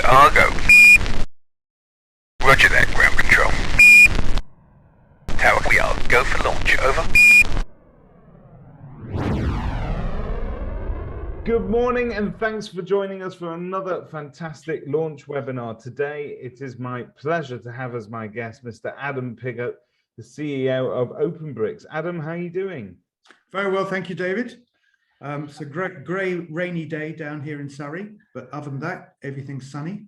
Argo. Roger that, ground control. Tower, we are go for launch, over. Good morning and thanks for joining us for another fantastic launch webinar. Today, it is my pleasure to have as my guest, Mr. Adam Piggott, the CEO of OpenBrix. Adam, how are you doing? Very well, thank you, David. It's a grey, rainy day down here in Surrey, but other than that, everything's sunny.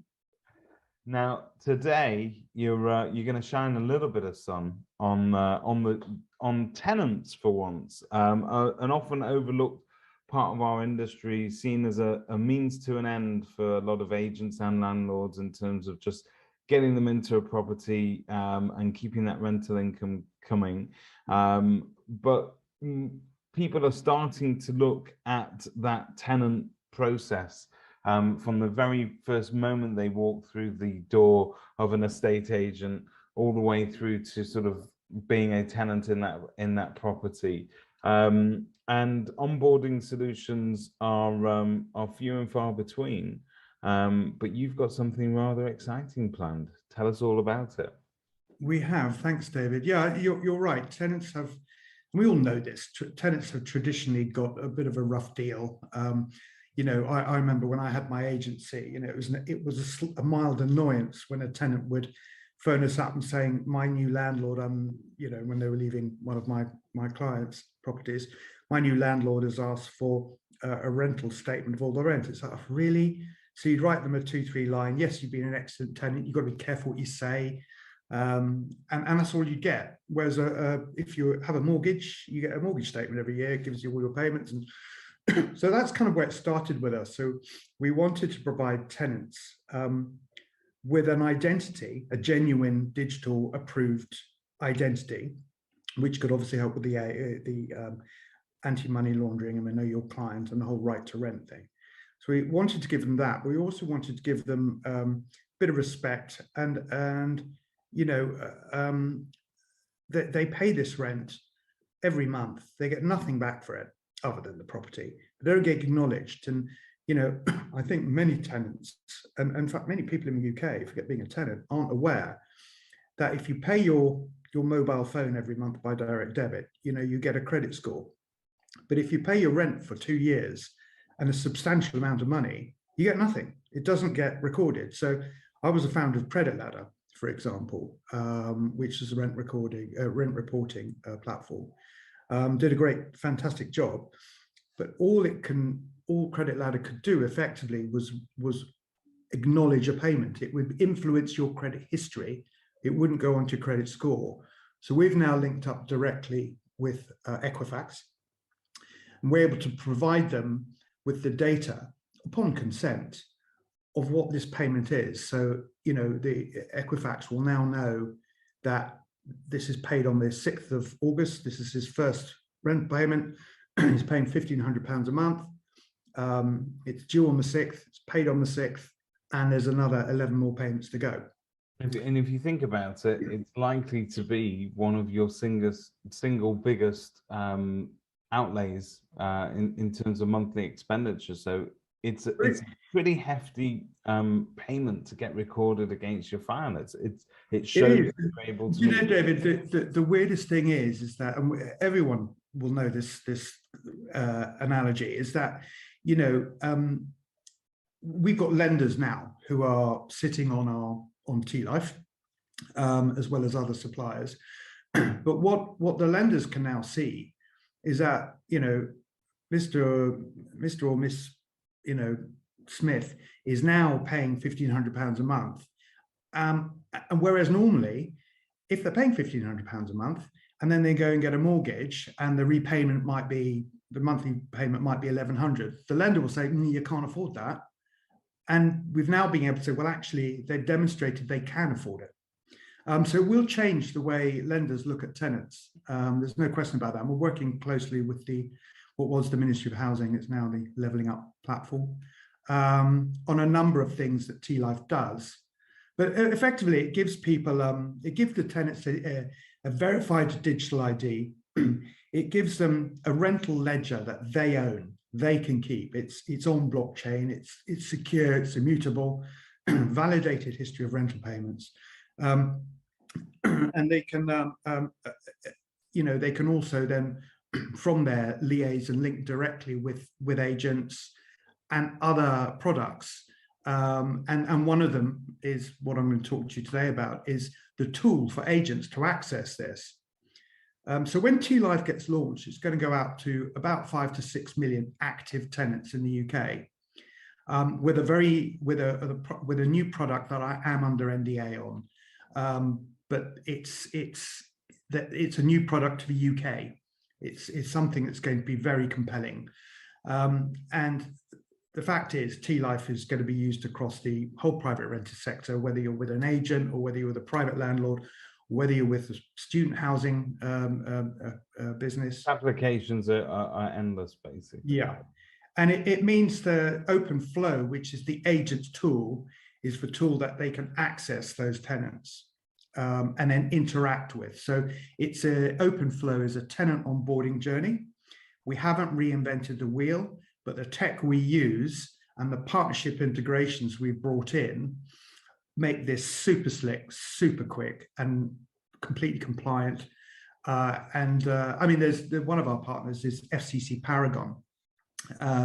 Now, today you're going to shine a little bit of sun on tenants for once, an often overlooked part of our industry, seen as a means to an end for a lot of agents and landlords in terms of just getting them into a property and keeping that rental income coming. But people are starting to look at that tenant process from the very first moment they walk through the door of an estate agent all the way through to sort of being a tenant in that property. And onboarding solutions are few and far between. But you've got something rather exciting planned. Tell us all about it. We have, thanks, David. Yeah, you're right. Tenants have, we all know this, tenants have traditionally got a bit of a rough deal. You know, I remember when I had my agency, you know, it was a mild annoyance when a tenant would phone us up and saying, my new landlord, you know, when they were leaving one of my clients' properties, my new landlord has asked for a rental statement of all the rent. It's like, oh, really? So you'd write them a 2-3 line. Yes, you've been an excellent tenant. You've got to be careful what you say. And that's all you get. Whereas if you have a mortgage, you get a mortgage statement every year. It gives you all your payments. And so that's kind of where it started with us. So we wanted to provide tenants with an identity, a genuine digital approved identity, which could obviously help with the anti-money laundering and know your client and the whole right to rent thing. So we wanted to give them that, but we also wanted to give them a bit of respect and you know, they pay this rent every month. They get nothing back for it other than the property. They don't get acknowledged. And, you know, I think many tenants, and in fact, many people in the UK, forget being a tenant, aren't aware that if you pay your mobile phone every month by direct debit, you know, you get a credit score. But if you pay your rent for 2 years and a substantial amount of money, you get nothing. It doesn't get recorded. So I was a founder of Credit Ladder, for example, which is a rent reporting platform. Did a great, fantastic job, but all Credit Ladder could do effectively was acknowledge a payment. It would influence your credit history. It wouldn't go onto your credit score. So we've now linked up directly with Equifax, and we're able to provide them with the data upon consent of what this payment is. So, you know, the Equifax will now know that this is paid on the 6th of August. This is his first rent payment. He's paying £1,500 a month. It's due on the 6th, it's paid on the 6th, and there's another 11 more payments to go. And if you think about it, it's likely to be one of your single biggest outlays in terms of monthly expenditure. So it's a pretty hefty payment to get recorded against your file. It shows you're able to. You know, David, the weirdest thing is that, and everyone will know this analogy, is that, you know, we've got lenders now who are sitting on TLYFE, as well as other suppliers. But what the lenders can now see is that, you know, Mr. or Miss, you know, Smith is now paying £1,500 a month. And whereas normally, if they're paying £1,500 a month, and then they go and get a mortgage, and the repayment might be, the monthly payment might be £1,100, the lender will say, you can't afford that. And we've now been able to say, well, actually, they've demonstrated they can afford it. So we'll change the way lenders look at tenants. There's no question about that. And we're working closely with what was the Ministry of Housing, it's now the Levelling Up platform, on a number of things that TLYFE does. But effectively, it gives people, it gives the tenants a verified digital ID. It gives them a rental ledger that they own, they can keep. It's on blockchain, it's secure, it's immutable, validated history of rental payments, and they can, they can also then from there liaise and link directly with agents and other products. And one of them is what I'm going to talk to you today about, is the tool for agents to access this. So when TLYFE gets launched, it's going to go out to about 5 to 6 million active tenants in the UK, with a new product that I am under NDA on, but it's a new product to the UK. It's something that's going to be very compelling, and the fact is TLYFE is going to be used across the whole private renter sector, whether you're with an agent or whether you're with a private landlord, whether you're with a student housing business. Applications are endless, basically. Yeah. And it means the OpenFlo, which is the agent's tool, is the tool that they can access those tenants and then interact with. So it's OpenFlo is a tenant onboarding journey. We haven't reinvented the wheel, but the tech we use and the partnership integrations we've brought in make this super slick, super quick, and completely compliant. I mean, there's one of our partners is FCC Paragon.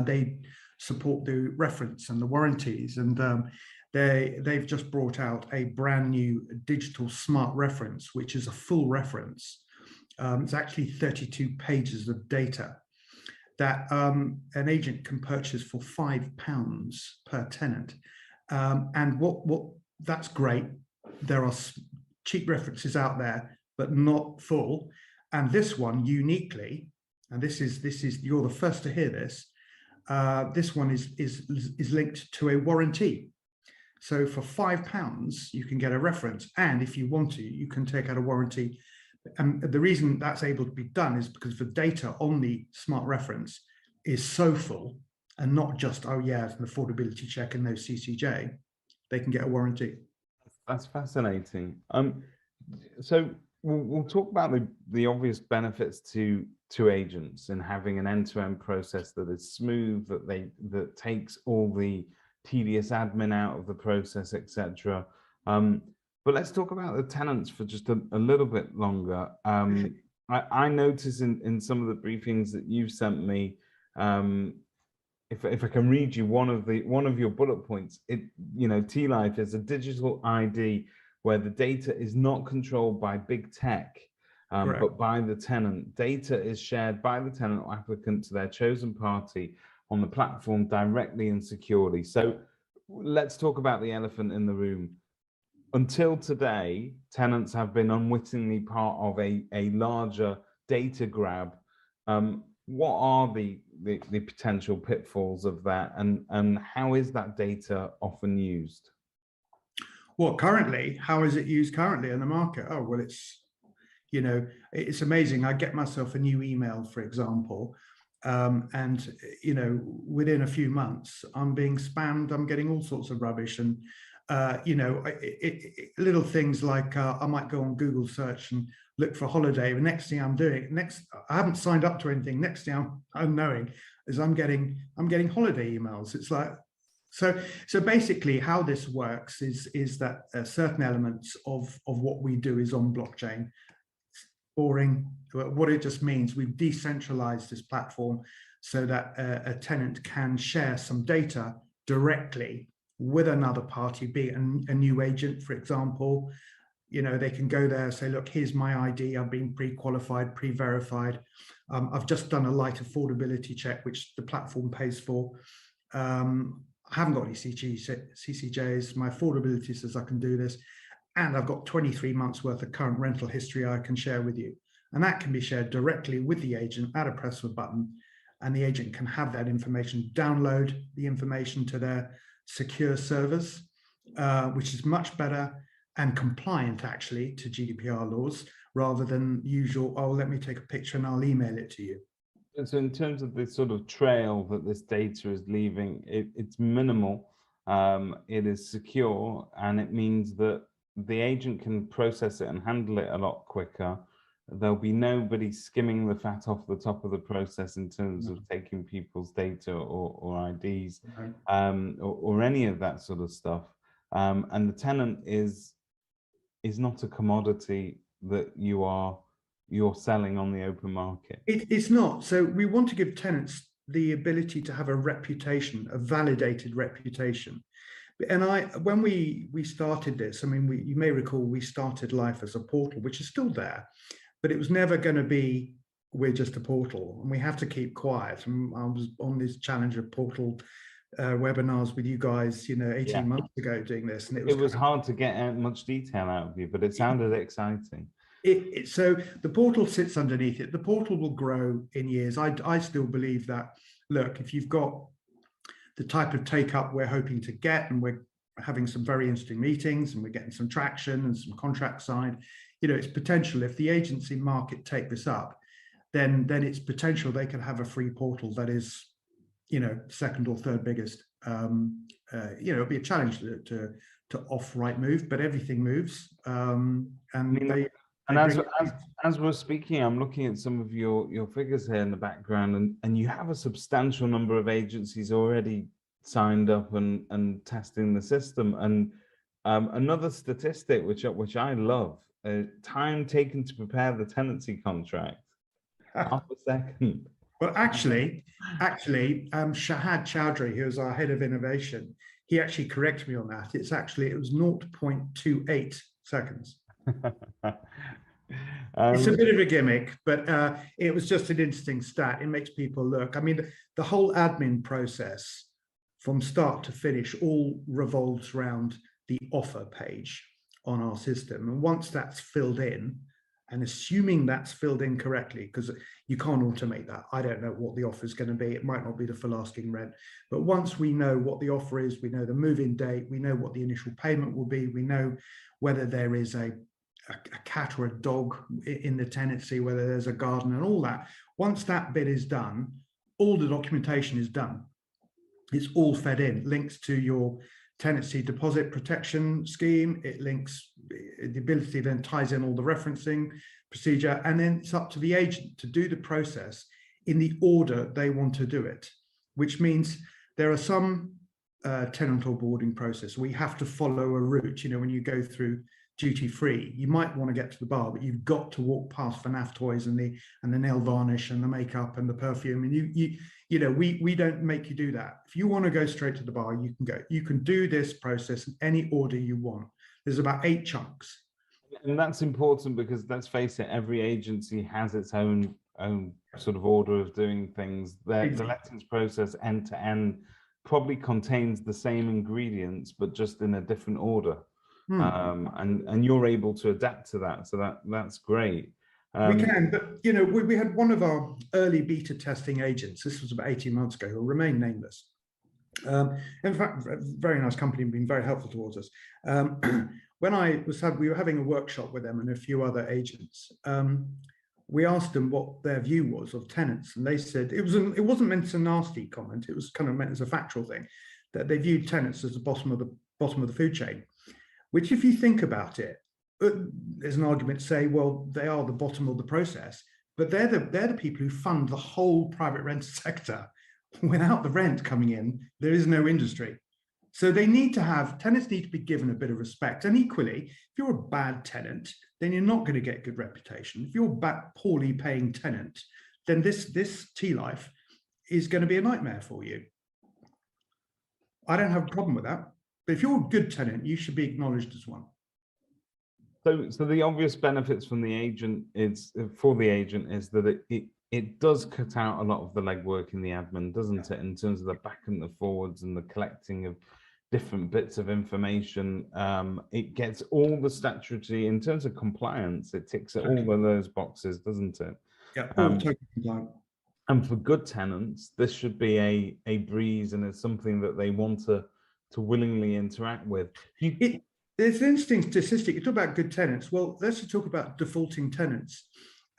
They support the reference and the warranties, and they've just brought out a brand new digital smart reference, which is a full reference. It's actually 32 pages of data that an agent can purchase for £5 per tenant. And what that's great. There are cheap references out there, but not full. And this one uniquely, and this is you're the first to hear this. This one is linked to a warranty. So for £5, you can get a reference, and if you want to, you can take out a warranty. And the reason that's able to be done is because the data on the smart reference is so full, and not just, oh yeah, it's an affordability check and no CCJ. They can get a warranty. That's fascinating. So we'll talk about the obvious benefits to agents in having an end-to-end process that is smooth, that takes all the tedious admin out of the process, etc. But let's talk about the tenants for just a little bit longer. I notice in some of the briefings that you've sent me, if I can read you one of your bullet points, TLYFE is a digital ID where the data is not controlled by big tech, but by the tenant. Data is shared by the tenant or applicant to their chosen party on the platform directly and securely. So let's talk about the elephant in the room. Until today, tenants have been unwittingly part of a larger data grab. What are the potential pitfalls of that, and how is that data often used? Well, currently, how is it used currently in the market? Oh, well, it's amazing. I get myself a new email, for example, and within a few months, I'm being spammed. I'm getting all sorts of rubbish, and little things like I might go on Google search and look for holiday. The next thing I'm doing, I haven't signed up to anything. Next thing I'm knowing is I'm getting holiday emails. It's like, so basically how this works is that certain elements of what we do is on blockchain. Boring. What it just means, we've decentralized this platform so that a tenant can share some data directly with another party, be it a new agent, for example. They can go there and say, look, here's my ID. I've been pre-qualified, pre-verified. I've just done a light affordability check, which the platform pays for. I haven't got any CCJs. My affordability says I can do this. And I've got 23 months worth of current rental history I can share with you. And that can be shared directly with the agent at a press of a button. And the agent can have that information, download the information to their secure servers, which is much better and compliant actually to GDPR laws, rather than usual, oh, let me take a picture and I'll email it to you. So in terms of the sort of trail that this data is leaving, it's minimal, it is secure, and it means that the agent can process it and handle it a lot quicker. There'll be nobody skimming the fat off the top of the process in terms of taking people's data or IDs, or any of that sort of stuff. and the tenant is not a commodity that you're selling on the open market. It's not. So we want to give tenants the ability to have a reputation, a validated reputation. And when we started this, I mean, you may recall we started TLYFE as a portal, which is still there, but it was never going to be, we're just a portal, and we have to keep quiet. And I was on this Challenger portal webinars with you guys, 18 months ago doing this, and it was hard to get much detail out of you, but it sounded exciting. So the portal sits underneath it. The portal will grow in years. I still believe that, look, if you've got the type of take up we're hoping to get, and we're having some very interesting meetings and we're getting some traction and some contracts signed, it's potential. If the agency market take this up, then it's potential they can have a free portal that is, second or third biggest. It'll be a challenge to off Rightmove, but everything moves. As we're speaking, I'm looking at some of your figures here in the background, and you have a substantial number of agencies already signed up and testing the system. And another statistic which I love, time taken to prepare the tenancy contract, half a second. Well, actually, Shahad Chowdhury, who is our head of innovation, he actually corrected me on that. It was 0.28 seconds. It's a bit of a gimmick, but it was just an interesting stat. It makes people look. I mean, the whole admin process from start to finish all revolves around the offer page on our system. And once that's filled in, and assuming that's filled in correctly, because you can't automate that. I don't know what the offer is going to be. It might not be the full asking rent. But once we know what the offer is, we know the move-in date, we know what the initial payment will be, we know whether there is a cat or a dog in the tenancy, whether there's a garden and all that. Once that bit is done, all the documentation is done. It's all fed in, links to your tenancy deposit protection scheme. It links, the ability then ties in all the referencing procedure, and then it's up to the agent to do the process in the order they want to do it, which means there are some tenant onboarding process. We have to follow a route. When you go through duty free, you might want to get to the bar, but you've got to walk past FNAF toys and the nail varnish and the makeup and the perfume, and we don't make you do that. If you want to go straight to the bar, you can go. You can do this process in any order you want. There's about 8 chunks, and that's important because, let's face it, every agency has its own sort of order of doing things. The lettings process end to end probably contains the same ingredients, but just in a different order. And you're able to adapt to that, so that's great. We can, but we had one of our early beta testing agents. This was about 18 months ago, who will remain nameless. In fact, a very nice company, been very helpful towards us. When we were having a workshop with them and a few other agents. We asked them what their view was of tenants, and they said it wasn't meant as a nasty comment. It was kind of meant as a factual thing, that they viewed tenants as the bottom of the food chain. Which, if you think about it, there's an argument to say, well, they are the bottom of the process, but they're the people who fund the whole private rent sector. Without the rent coming in, there is no industry. So tenants need to be given a bit of respect. And equally, if you're a bad tenant, then you're not going to get good reputation. If you're a poorly paying tenant, then this TLYFE is going to be a nightmare for you. I don't have a problem with that. But if you're a good tenant, you should be acknowledged as one. So the obvious benefits from the agent is that it does cut out a lot of the legwork in the admin, doesn't it? In terms of the back and the forwards and the collecting of different bits of information. It gets all the statutory, in terms of compliance, it ticks all of those boxes, doesn't it? Yeah, all totally compliant. And for good tenants, this should be a breeze, and it's something that they want to willingly interact with. There's an interesting statistic. You talk about good tenants. Well, let's talk about defaulting tenants.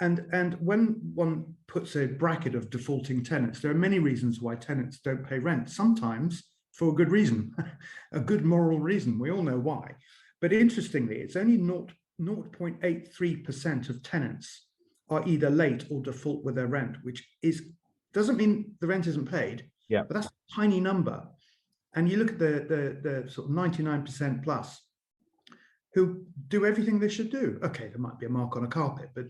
And when one puts a bracket of defaulting tenants, there are many reasons why tenants don't pay rent. Sometimes for a good reason, a good moral reason. We all know why. But interestingly, it's only 0.83% of tenants are either late or default with their rent, which doesn't mean the rent isn't paid. Yeah, but that's a tiny number. And you look at the sort of 99% plus who do everything they should do. Okay, there might be a mark on a carpet, but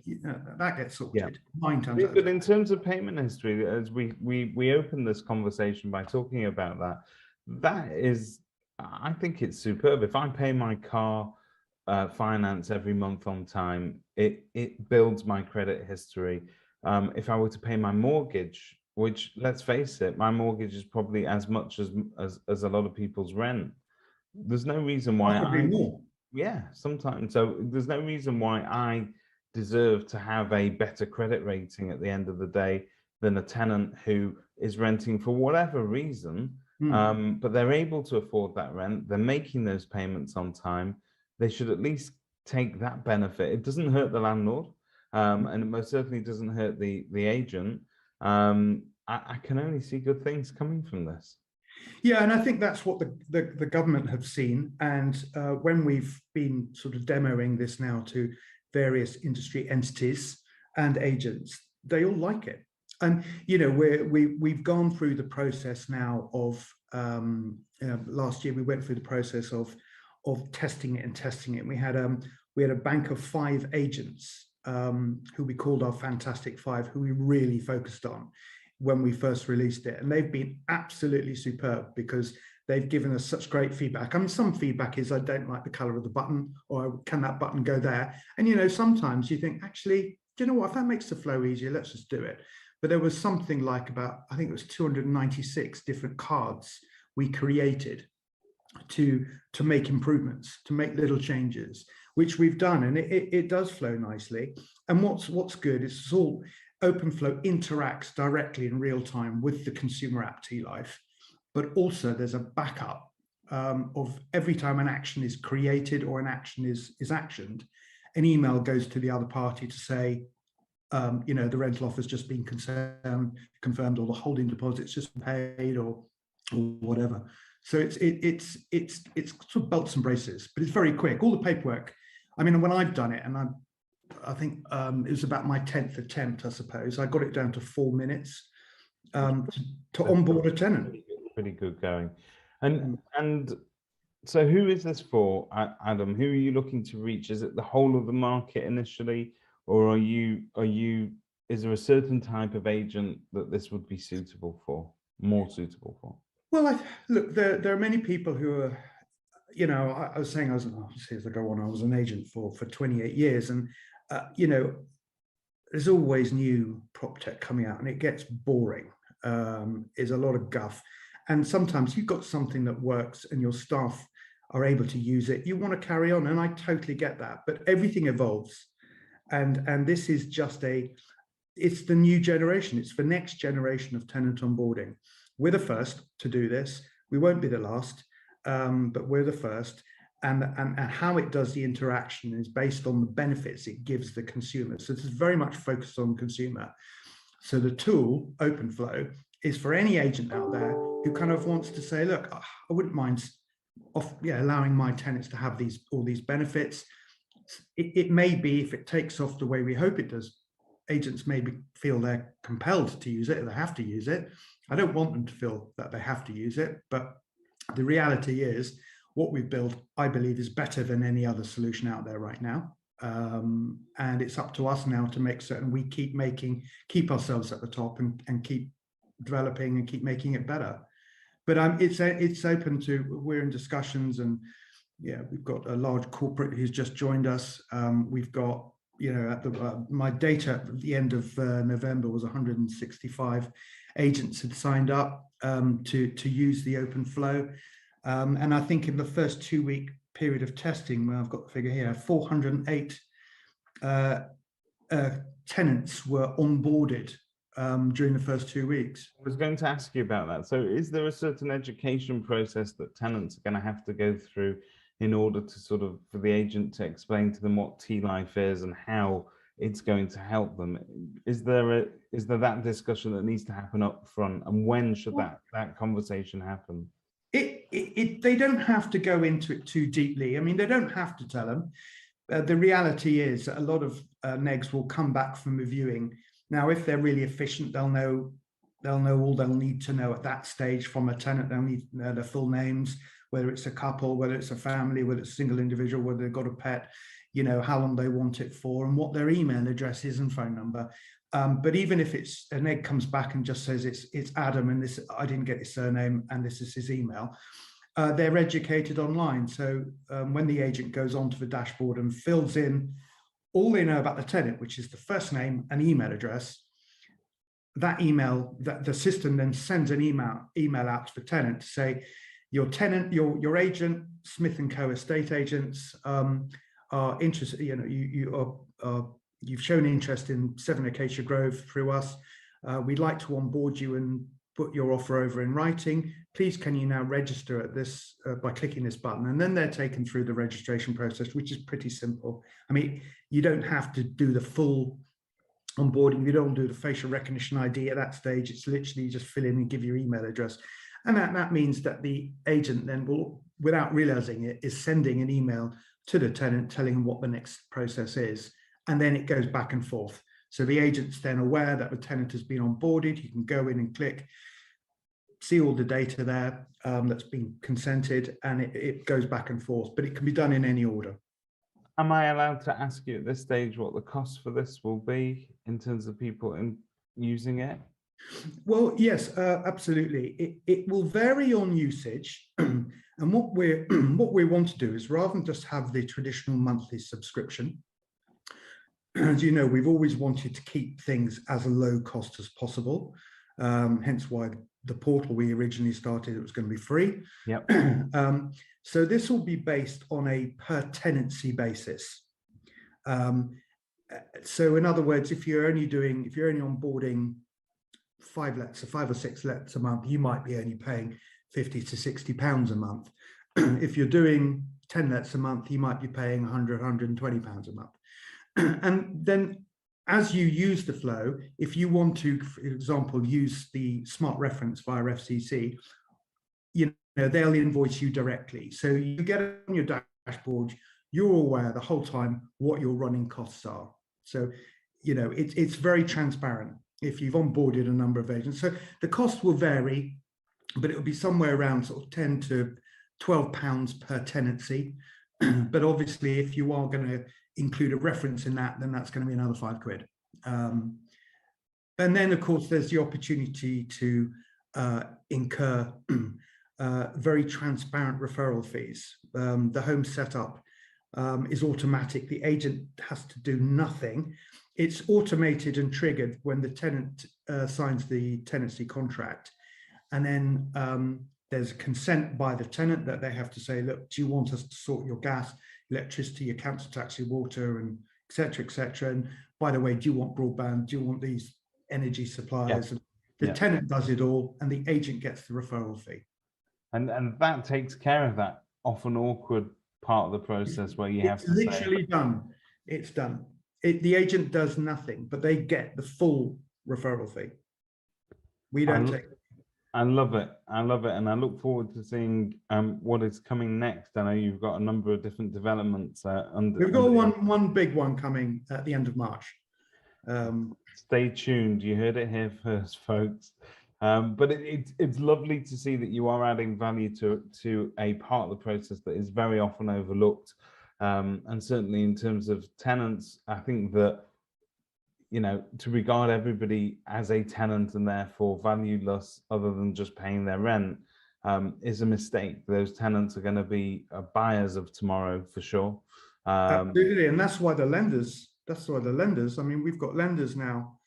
that gets sorted 9 times out of 10. But in terms of payment history, as we opened this conversation by talking about that, that is, I think it's superb. If I pay my car finance every month on time, it builds my credit history. If I were to pay my mortgage, which, let's face it, my mortgage is probably as much as a lot of people's rent. There's no reason why Possibly more. Yeah, sometimes. So there's no reason why I deserve to have a better credit rating at the end of the day than a tenant who is renting for whatever reason, but they're able to afford that rent. They're making those payments on time. They should at least take that benefit. It doesn't hurt the landlord, and it most certainly doesn't hurt the agent. I can only see good things coming from this. Yeah, and I think that's what the government have seen. And when we've been sort of demoing this now to various industry entities and agents, they all like it. And we've gone through the process now of last year we went through the process of testing it. And we had a bank of 5 agents who we called our Fantastic 5, who we really focused on when we first released it, and they've been absolutely superb because they've given us such great feedback. I mean, some feedback is I don't like the color of the button, or can that button go there? And sometimes you think, actually, do you know what, if that makes the flow easier, let's just do it. But there was something like about, I think it was 296 different cards we created to make improvements, to make little changes, which we've done, and it does flow nicely. And what's good is it's all OpenFlo interacts directly in real time with the consumer app TLYFE, but also there's a backup of every time an action is created or an action is actioned, an email goes to the other party to say, the rental offer's just been confirmed, or the holding deposit's just paid, or whatever. So it's sort of belts and braces, but it's very quick. All the paperwork. I mean, when I've done it, and I think it was about my 10th attempt, I suppose. I got it down to 4 minutes to onboard a tenant. Pretty good going. And so who is this for, Adam? Who are you looking to reach? Is it the whole of the market initially, or is there a certain type of agent that this would be suitable for, more suitable for? Well, look, there are many people who are, I was saying, as I go on, I was an agent for 28 years, and there's always new prop tech coming out, and it gets boring. There's a lot of guff, and sometimes you've got something that works and your staff are able to use it, you want to carry on, and I totally get that. But everything evolves, and this is just it's the new generation. It's the next generation of tenant onboarding. We're the first to do this. We won't be the last, but we're the first. And how it does the interaction is based on the benefits it gives the consumer. So this is very much focused on consumer. So the tool, OpenFlo, is for any agent out there who kind of wants to say, look, I wouldn't mind allowing my tenants to have all these benefits. It may be, if it takes off the way we hope it does, agents maybe feel they're compelled to use it, or they have to use it. I don't want them to feel that they have to use it, but the reality is what we've built, I believe, is better than any other solution out there right now. And it's up to us now to make certain we keep ourselves at the top and keep developing and keep making it better. But it's open to, we're in discussions, and we've got a large corporate who's just joined us. We've got, my data at the end of November was 165 agents had signed up to use the OpenFlo. And I think in the first 2-week period of testing, where I've got the figure here, 408 tenants were onboarded during the first 2 weeks. I was going to ask you about that. So is there a certain education process that tenants are going to have to go through in order to for the agent to explain to them what TLYFE is and how it's going to help them? Is there that discussion that needs to happen up front, and when should that conversation happen? They don't have to go into it too deeply. I mean, they don't have to tell them. The reality is that a lot of negs will come back from reviewing. Now, if they're really efficient, they'll know They'll know all they'll need to know at that stage from a tenant. They'll need to know their full names, whether it's a couple, whether it's a family, whether it's a single individual, whether they've got a pet, you know, how long they want it for, and what their email address is and phone number. But even if it's an egg comes back and just says it's Adam and this, I didn't get his surname and this is his email, they're educated online. So when the agent goes onto the dashboard and fills in all they know about the tenant, which is the first name and email address, that email, that the system then sends an email out to the tenant to say, your tenant, your agent, Smith & Co. estate agents, are interested, you know, you've shown interest in 7 Acacia Grove through us. We'd like to onboard you and put your offer over in writing. Please, can you now register at this by clicking this button? And then they're taken through the registration process, which is pretty simple. I mean, you don't have to do the full onboarding. You don't do the facial recognition ID at that stage. It's literally just fill in and give your email address. And that means that the agent then will, without realizing it, is sending an email to the tenant telling them what the next process is. And then it goes back and forth. So the agent's then aware that the tenant has been onboarded. You can go in and click, see all the data there that's been consented, and it goes back and forth, but it can be done in any order. Am I allowed to ask you at this stage what the cost for this will be in terms of people using it? Well, yes, absolutely. It will vary on usage. And what we want to do is, rather than just have the traditional monthly subscription, as you know, we've always wanted to keep things as low cost as possible. Hence why the portal we originally started, it was going to be free. Yep. So this will be based on a per tenancy basis. So in other words, if you're only onboarding 5 or 6 lets a month, you might be only paying £50 to £60 a month. If you're doing 10 lets a month, you might be paying £100, £120 a month. And then as you use the flow, if you want to, for example, use the smart reference via FCC, you know, they'll invoice you directly. So you get it on your dashboard, you're aware the whole time what your running costs are. So, you know, it's very transparent if you've onboarded a number of agents. So the cost will vary, but it will be somewhere around sort of £10 to £12 per tenancy. But obviously, if you are going to include a reference in that, then that's going to be another £5. And then, of course, there's the opportunity to incur very transparent referral fees. The home setup is automatic. The agent has to do nothing. It's automated and triggered when the tenant signs the tenancy contract. And then there's consent by the tenant that they have to say, look, do you want us to sort your gas, electricity, your council tax, your water, and et cetera, et cetera. And by the way, do you want broadband? Do you want these energy suppliers? Yeah. And the tenant does it all, and the agent gets the referral fee. And that takes care of that often awkward part of the process where you have to say... It's literally done. It's done. The agent does nothing, but they get the full referral fee. We don't take it. I love it. I love it. And I look forward to seeing what is coming next. I know you've got a number of different developments. We've got one big one coming at the end of March. Stay tuned. You heard it here first, folks. But it's lovely to see that you are adding value to a part of the process that is very often overlooked. And certainly in terms of tenants, I think that, you know, to regard everybody as a tenant and therefore valueless other than just paying their rent is a mistake. Those tenants are going to be buyers of tomorrow for sure. Absolutely, and that's why the lenders, I mean, we've got lenders now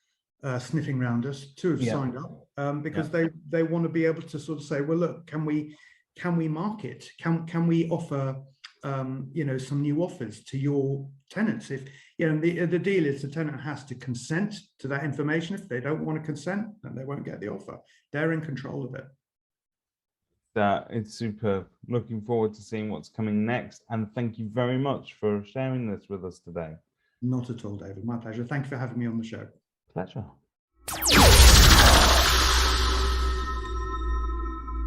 sniffing around us. 2 have signed up because they want to be able to sort of say, well, look, can we market? Can we offer you know, some new offers to your tenants? If you know, the deal is the tenant has to consent to that information. If they don't want to consent, then they won't get the offer. They're in control of it. It's superb. Looking forward to seeing what's coming next. And thank you very much for sharing this with us today. Not at all, David. My pleasure. Thank you for having me on the show. Pleasure.